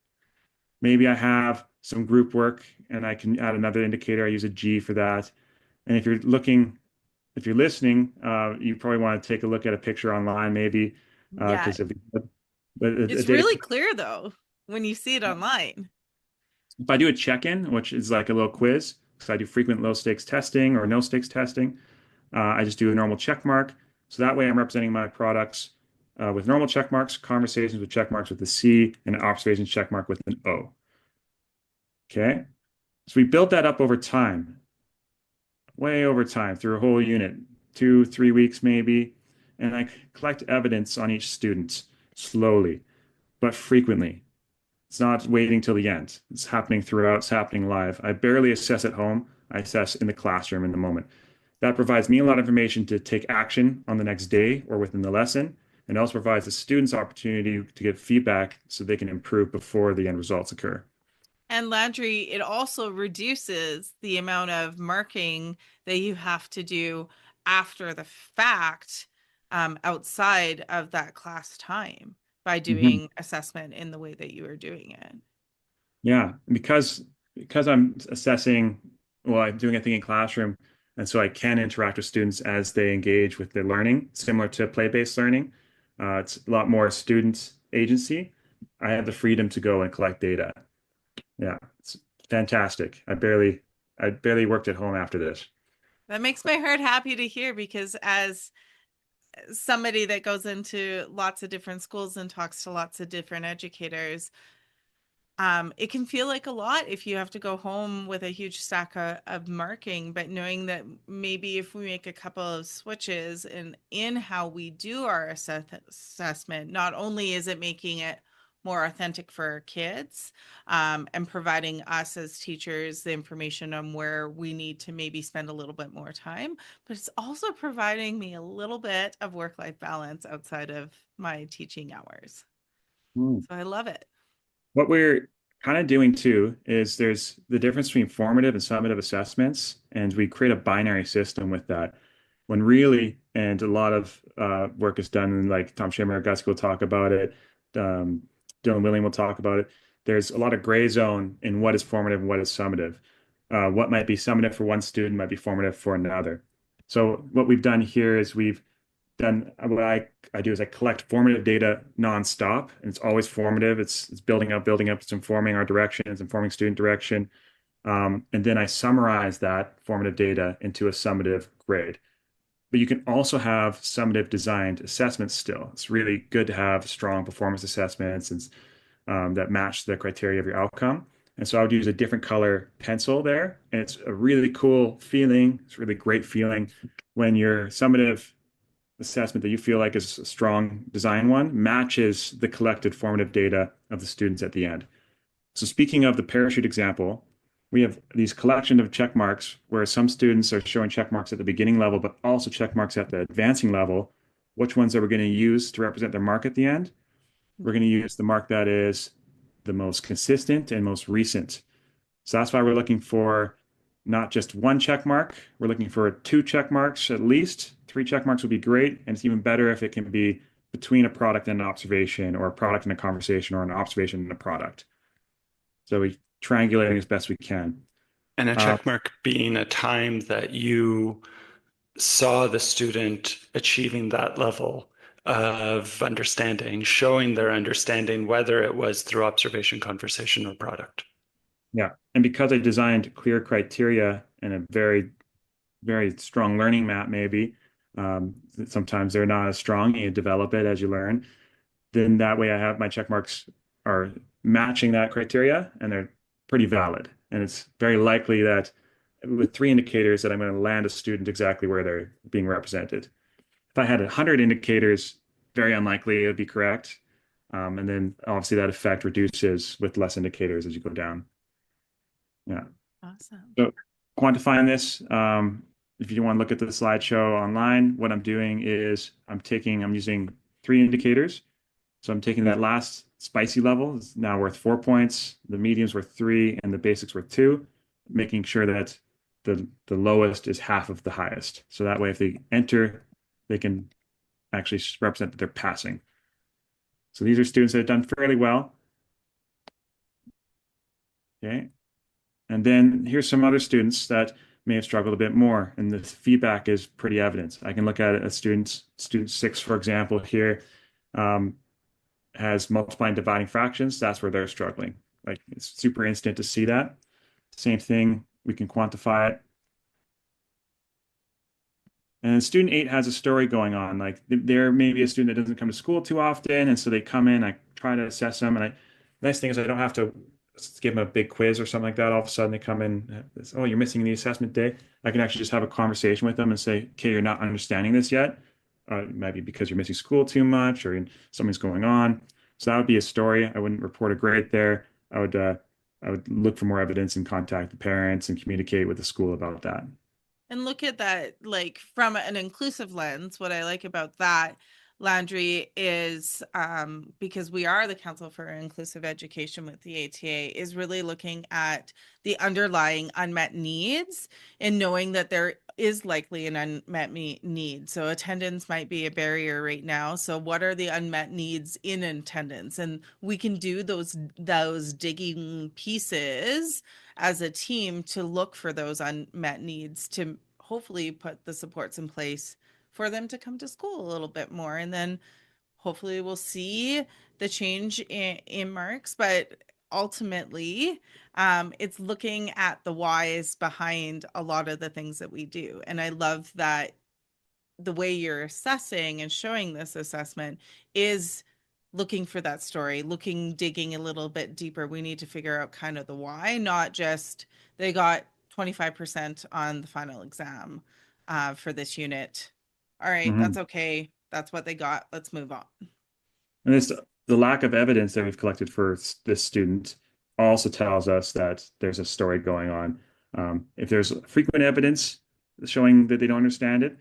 Maybe I have some group work and I can add another indicator. I use a G for that. And if you're listening, you probably want to take a look at a picture online, maybe, Yeah, because but a it's data, really clear though when you see it online. if I do a check-in, which is like a little quiz, because I do frequent low stakes testing or no stakes testing, I just do a normal check mark. So that way I'm representing my products with normal check marks, conversations with check marks with a C, and an observation check mark with an O. Okay. So we built that up over time, way over time through a whole unit, 2, 3 weeks maybe. And I collect evidence on each student slowly, but frequently. It's not waiting till the end. It's happening throughout, it's happening live. I barely assess at home. I assess in the classroom in the moment. That provides me a lot of information to take action on the next day or within the lesson, and also provides the students opportunity to get feedback so they can improve before the end results occur. And Landry, it also reduces the amount of marking that you have to do after the fact, outside of that class time by Mhm. doing assessment in the way that you are doing it. Yeah, because I'm assessing, well, I'm doing a thing in classroom, and so I can interact with students as they engage with their learning, similar to play-based learning. It's a lot more student agency. I have the freedom to go and collect data. Yeah, it's fantastic. I barely worked at home after this. That makes my heart happy to hear because as somebody that goes into lots of different schools and talks to lots of different educators, it can feel like a lot if you have to go home with a huge stack of marking, but knowing that maybe if we make a couple of switches in how we do our assessment, not only is it making it more authentic for our kids, and providing us as teachers the information on where we need to maybe spend a little bit more time, but it's also providing me a little bit of work-life balance outside of my teaching hours. Hmm. So I love it. What we're kind of doing too is there's the difference between formative and summative assessments, and we create a binary system with that. When really, and a lot of work is done, and like Tom Schimmer, Gutsky will talk about it, um, Dylan William will talk about it. There's a lot of gray zone in what is formative and what is summative. What might be summative for one student might be formative for another. So what we've done here is we've then what I do is I collect formative data nonstop, and it's always formative. It's building up. It's informing our direction. It's informing student direction, and then I summarize that formative data into a summative grade. But you can also have summative designed assessments still. It's really good to have strong performance assessments and that match the criteria of your outcome. And so I would use a different color pencil there. And it's a really cool feeling. It's a really great feeling when your summative assessment that you feel like is a strong design one matches the collected formative data of the students at the end. So speaking of the parachute example, we have these collection of check marks where some students are showing check marks at the beginning level, but also check marks at the advancing level. Which ones are we going to use to represent their mark at the end? We're going to use the mark that is the most consistent and most recent. So that's why we're looking for not just one check mark. We're looking for two check marks at least. Three check marks would be great. And it's even better if it can be between a product and an observation, or a product and a conversation, or an observation and a product. So we triangulating as best we can. And a Uh, check mark being a time that you saw the student achieving that level of understanding, showing their understanding, whether it was through observation, conversation, or product. yeah. And because I designed clear criteria and a very, very strong learning map, maybe, sometimes they're not as strong. You develop it as you learn. Then that way I have my check marks are matching that criteria and they're pretty valid. And it's very likely that with three indicators that I'm going to land a student exactly where they're being represented. If I had 100 indicators, very unlikely it would be correct. And then obviously that effect reduces with less indicators as you go down. Yeah. Awesome. So quantifying this, if you want to look at the slideshow online, what I'm doing is I'm using three indicators. So I'm taking that last spicy level, is now worth 4 points, the medium's worth 3, and the basic's worth 2, making sure that the lowest is half of the highest. So that way, if they enter, they can actually represent that they're passing. So these are students that have done fairly well. Okay. And then here's some other students that may have struggled a bit more, and the feedback is pretty evident. I can look at a student 6, for example, here. Has multiplying dividing fractions, that's where they're struggling. Like it's super instant to see that. Same thing, we can quantify it. And student 8 has a story going on. Like they're maybe a student that doesn't come to school too often, and so they come in, I try to assess them, and the nice thing is I don't have to give them a big quiz or something like that. All of a sudden they come in, oh, you're missing the assessment day. I can actually just have a conversation with them and say, okay, you're not understanding this yet. It might be because you're missing school too much or something's going on. So that would be a story. I wouldn't report a grade there. I would look for more evidence and contact the parents and communicate with the school about that. And look at that, like from an inclusive lens. What I like about that, Landry, is because we are the Council for Inclusive Education with the ATA, is really looking at the underlying unmet needs and knowing that there is likely an unmet need. So attendance might be a barrier right now. So what are the unmet needs in attendance? And we can do those digging pieces as a team to look for those unmet needs to hopefully put the supports in place for them to come to school a little bit more. And then hopefully we'll see the change in marks. But ultimately, it's looking at the whys behind a lot of the things that we do. And I love that the way you're assessing and showing this assessment is looking for that story, digging a little bit deeper. We need to figure out kind of the why, not just they got 25% on the final exam for this unit. All right, Mm-hmm. that's okay. That's what they got. Let's move on. And the lack of evidence that we've collected for this student also tells us that there's a story going on. If there's frequent evidence showing that they don't understand it,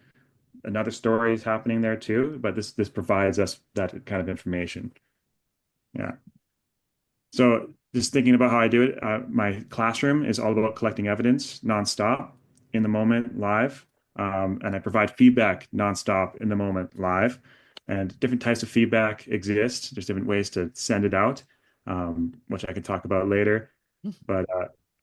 another story is happening there too. But this provides us that kind of information. Yeah. So just thinking about how I do it, my classroom is all about collecting evidence nonstop, in the moment, live. And I provide feedback nonstop, in the moment, live. And different types of feedback exist. There's different ways to send it out, which I can talk about later. But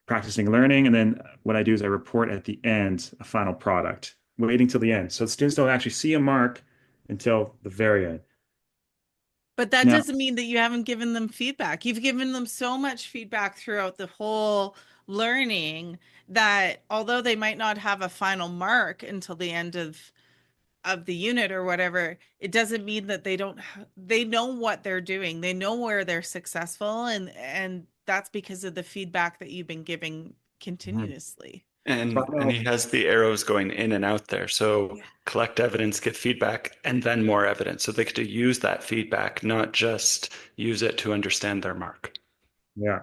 practicing learning, and then what I do is I report at the end a final product, waiting till the end. So the students don't actually see a mark until the very end. But that Now, doesn't mean that you haven't given them feedback. You've given them so much feedback throughout the whole learning that although they might not have a final mark until the end of the unit or whatever, it doesn't mean that they know what they're doing. They know where they're successful, and that's because of the feedback that you've been giving mhm. continuously. So I And know, he has the arrows going in and out there. So Yeah. collect evidence, get feedback, and then more evidence. So they get to use that feedback, not just use it to understand their mark. yeah.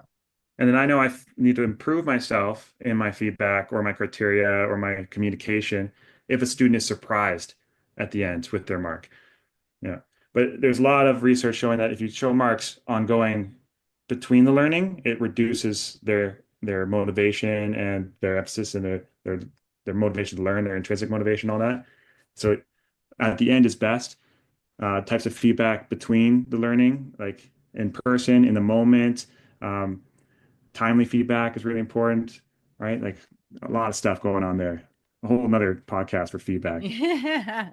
And then I know need to improve myself in my feedback or my criteria or my communication if a student is surprised at the end with their mark. Yeah. But there's a lot of research showing that if you show marks ongoing between the learning, it reduces their motivation and their emphasis and their motivation to learn, their intrinsic motivation, all that. So at the end is best. types of feedback between the learning, like in person, in the moment. Um, Timely feedback is really important, right? Like a lot of stuff going on there. A whole another podcast for feedback. Yeah.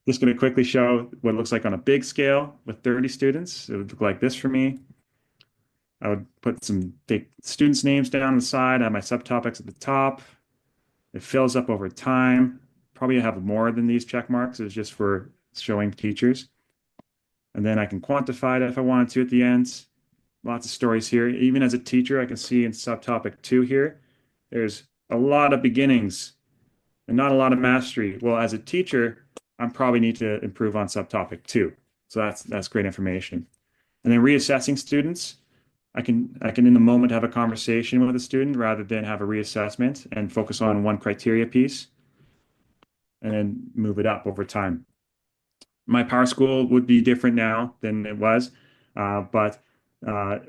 Just going to quickly show what it looks like on a big scale with 30 students. It would look like this for me. I would put some big students' names down on the side, have my subtopics at the top. It fills up over time. Probably have more than these check marks. It's just for showing teachers. And then I can quantify it if I wanted to at the end. Lots of stories here. Even as a teacher, I can see in subtopic 2 here, there's a lot of beginnings and not a lot of mastery. Well, as a teacher, I probably need to improve on subtopic 2. So that's great information. And then reassessing students, I can in the moment have a conversation with a student rather than have a reassessment and focus on one criteria piece and then move it up over time. My power school would be different now than it was, but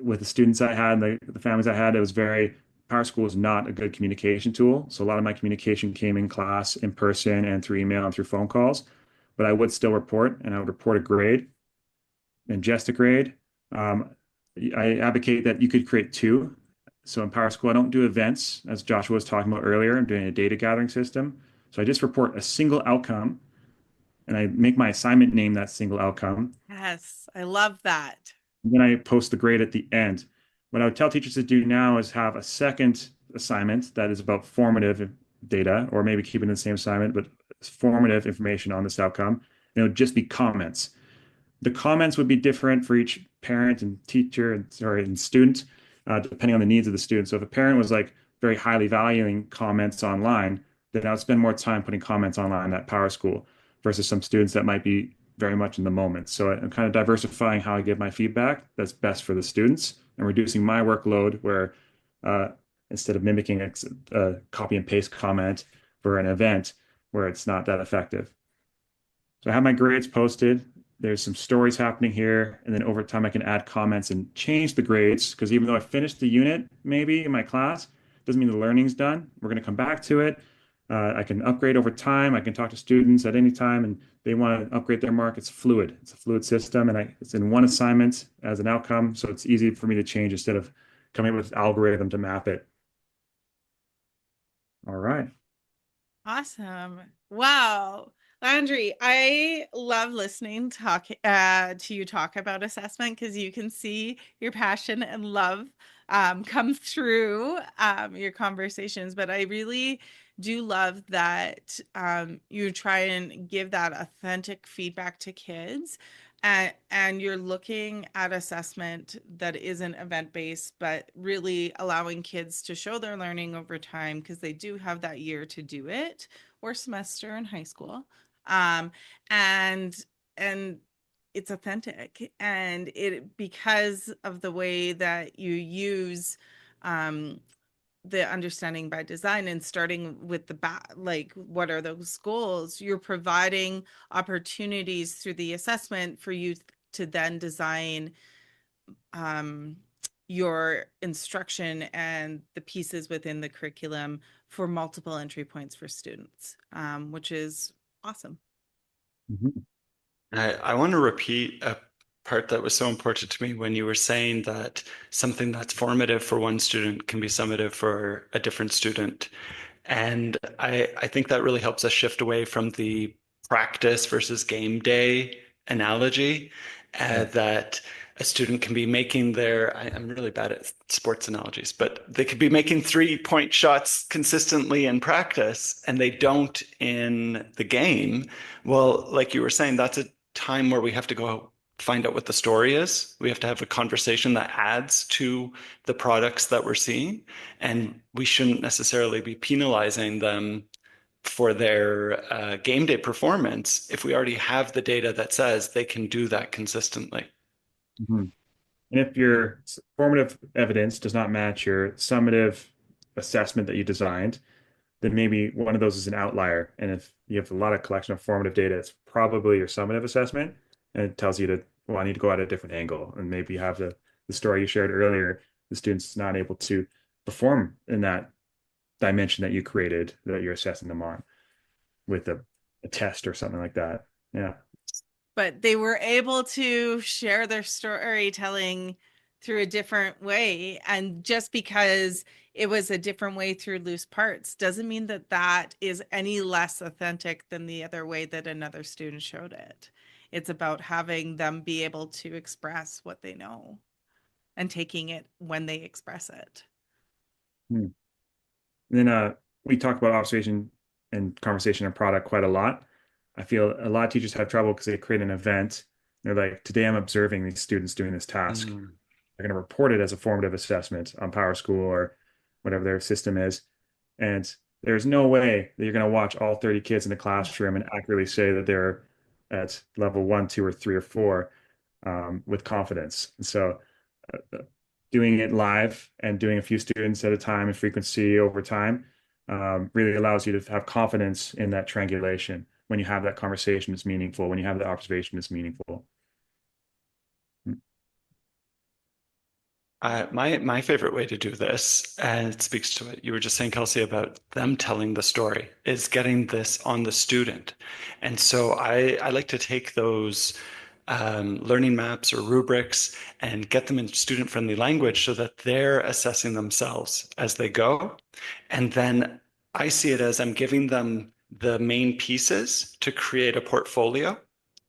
with the students I had, the families I had, it was very power school is not a good communication tool. So a lot of my communication came in class, in person, and through email and through phone calls. But I would still report, and I would report a grade and just a grade. Um, I advocate that you could create two. So in Power School, I don't do events, as Joshua was talking about earlier. I'm doing a data gathering system. So I just report a single outcome and I make my assignment name that single outcome. Yes, I love that. And then I post the grade at the end. What I would tell teachers to do now is have a second assignment that is about formative data, or maybe keeping the same assignment, but formative information on this outcome. And it would just be comments. The comments would be different for each parent and teacher and student, depending on the needs of the student. So if a parent was like very highly valuing comments online, then I would spend more time putting comments online at Power School versus some students that might be very much in the moment. So I'm kind of diversifying how I give my feedback that's best for the students and reducing my workload where uh, instead of mimicking a copy and paste comment for an event where it's not that effective. So I have my grades posted. There's some stories happening here. And then over time, I can add comments and change the grades because even though I finished the unit maybe in my class, doesn't mean the learning's done. We're going to come back to it. I can upgrade over time. I can talk to students at any time and they want to upgrade their mark. It's fluid. It's a fluid system and it's in one assignment as an outcome. So it's easy for me to change instead of coming up with an algorithm to map it. All right. Awesome. Wow. Landry, I love listening to you talk about assessment because you can see your passion and love come through your conversations. But I really do love that you try and give that authentic feedback to kids. And you're looking at assessment that isn't event-based, but really allowing kids to show their learning over time because they do have that year to do it or semester in high school. Um, and and it's authentic and it because of the way that you use um the understanding by design and starting with the like what are those goals, you're providing opportunities through the assessment for you to then design um, your instruction and the pieces within the curriculum for multiple entry points for students, which is awesome. Mhm. I want to repeat a part that was so important to me when you were saying that something that's formative for one student can be summative for a different student. And I think that really helps us shift away from the practice versus game day analogy, Yeah. that a student can be making I'm really bad at sports analogies, but they could be making 3-point shots consistently in practice and they don't in the game. Well, like you were saying, that's a time where we have to go find out what the story is. We have to have a conversation that adds to the products that we're seeing. And we shouldn't necessarily be penalizing them for their game day performance if we already have the data that says they can do that consistently. Mhm. And if your formative evidence does not match your summative assessment that you designed, then maybe one of those is an outlier. And if you have a lot of collection of formative data, it's probably your summative assessment. And it tells you to, well, I need to go at a different angle. And maybe you have the story you shared earlier, the student's not able to perform in that dimension that you created that you're assessing them on with a test or something like that. Yeah. but they were able to share their storytelling through a different way. And just because it was a different way through loose parts doesn't mean that that is any less authentic than the other way that another student showed it. It's about having them be able to express what they know and taking it when they express it. Hmm. And then we talk about observation and conversation and product quite a lot. I feel a lot of teachers have trouble because they create an event. They're like, today I'm observing these students doing this task. Mm. They're going to report it as a formative assessment on PowerSchool or whatever their system is. And there's no way that you're going to watch all 30 kids in the classroom and accurately say that they're at level 1, 2, or 3, or 4 with confidence. And so doing it live and doing a few students at a time and frequency over time really allows you to have confidence in that triangulation. When you have that conversation, it's meaningful. When you have that observation, it's meaningful. My favorite way to do this, and it speaks to what you were just saying, Kelsey, about them telling the story, is getting this on the student. And so I like to take those learning maps or rubrics and get them in student-friendly language so that they're assessing themselves as they go. And then I see it as I'm giving them the main pieces to create a portfolio,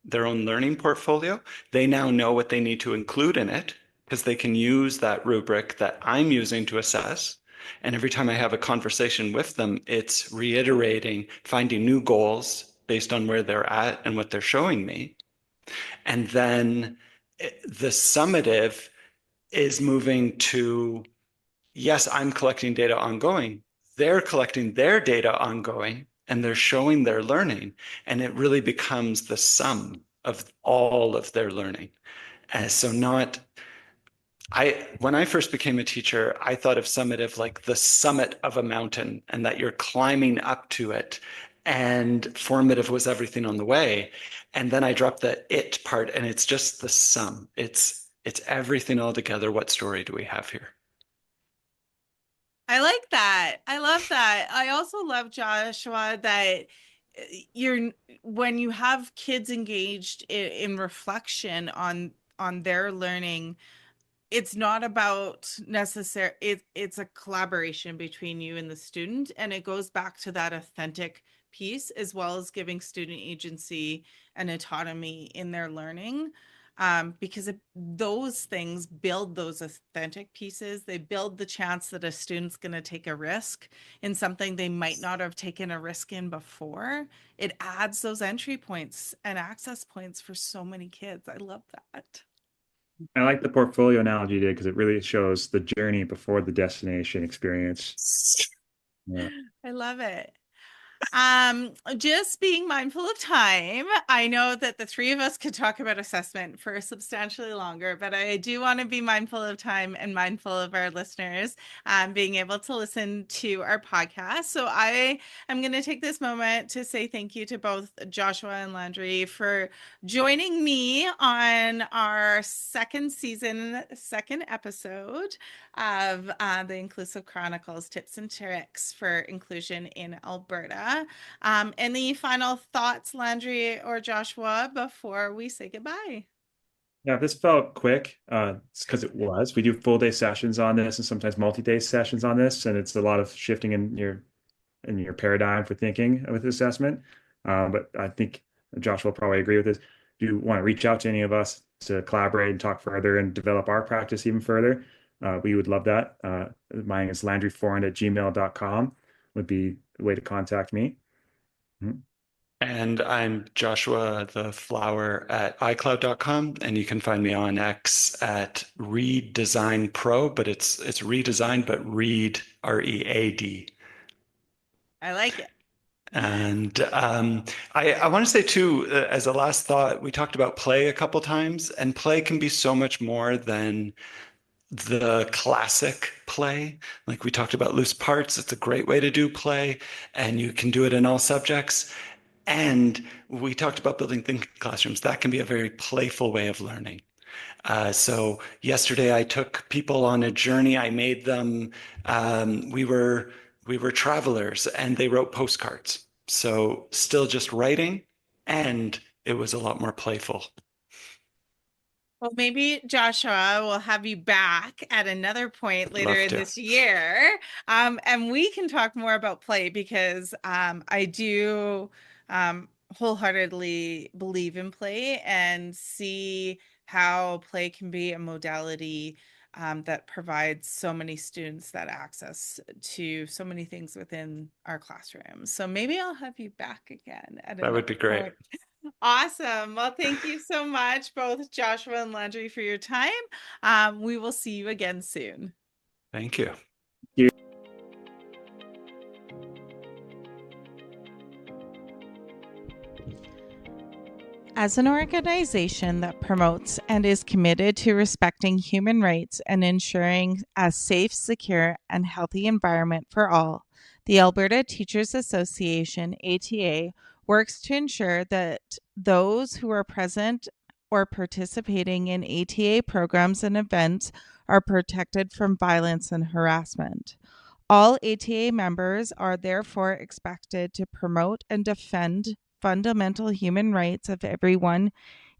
their own learning portfolio. They now know what they need to include in it because they can use that rubric that I'm using to assess. And every time I have a conversation with them, it's reiterating, finding new goals based on where they're at and what they're showing me. And then the summative is moving to, yes, I'm collecting data ongoing. They're collecting their data ongoing and they're showing their learning. And it really becomes the sum of all of their learning. So not when I first became a teacher, I thought of summative like the summit of a mountain and that you're climbing up to it. And formative was everything on the way. And then I dropped the it part and it's just the sum. It's everything all together. What story do we have here? I like that. I love that. I also love, Joshua, that you're when you have kids engaged in reflection on their learning, it's not about it's a collaboration between you and the student, and it goes back to that authentic piece as well as giving student agency and autonomy in their learning, because those things build those authentic pieces. They build the chance that a student's going to take a risk in something they might not have taken a risk in before. It adds those entry points and access points for so many kids. I love that. I like the portfolio analogy you did because it really shows the journey before the destination experience. Yeah. I love it. Just being mindful of time. I know that the three of us could talk about assessment for substantially longer, but I do want to be mindful of time and mindful of our listeners being able to listen to our podcast. So I am going to take this moment to say thank you to both Joshua and Landry for joining me on our second season, second episode of the Inclusive Chronicles tips and tricks for inclusion in Alberta. Any final thoughts, Landry or Joshua, before we say goodbye? Yeah, this felt quick. It's because it was. We do full day sessions on this and sometimes multi-day sessions on this, and it's a lot of shifting in your paradigm for thinking with assessment. But I think Josh will probably agree with this. If you want to reach out to any of us to collaborate and talk further and develop our practice even further, we would love that. Mine is landryforand@gmail.com would be the way to contact me. Mhm. And I'm Joshua the Flower at iCloud.com, and you can find me on X at Redesign Pro, but it's redesign, but read READ. I like it. And I want to say too, as a last thought, we talked about play a couple times, and play can be so much more than the classic play. Like we talked about loose parts, it's a great way to do play, and you can do it in all subjects. And we talked about building thinking classrooms. That can be a very playful way of learning. So yesterday I took people on a journey. I made them, we were travelers and they wrote postcards. So still just writing and it was a lot more playful. Well, maybe Joshua will have you back at another point later Love in to. this year. And we can talk more about play because I do wholeheartedly believe in play and see how play can be a modality that provides so many students that access to so many things within our classrooms. So maybe I'll have you back again at That would be another great. point. Awesome. Well, thank you so much, both Joshua and Landry, for your time. We will see you again soon. Thank you. As an organization that promotes and is committed to respecting human rights and ensuring a safe, secure, and healthy environment for all, the Alberta Teachers Association, ATA, works to ensure that those who are present or participating in ATA programs and events are protected from violence and harassment. All ATA members are therefore expected to promote and defend fundamental human rights of everyone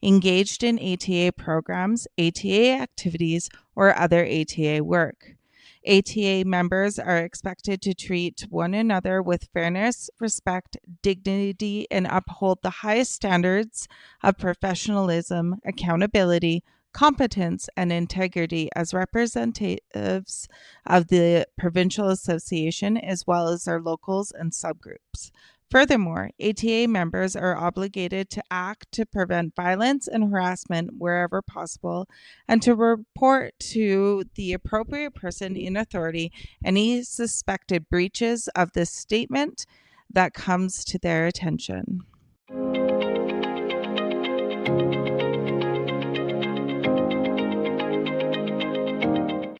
engaged in ATA programs, ATA activities, or other ATA work. ATA members are expected to treat one another with fairness, respect, dignity, and uphold the highest standards of professionalism, accountability, competence, and integrity as representatives of the provincial association as well as their locals and subgroups. Furthermore, ATA members are obligated to act to prevent violence and harassment wherever possible and to report to the appropriate person in authority any suspected breaches of this statement that comes to their attention.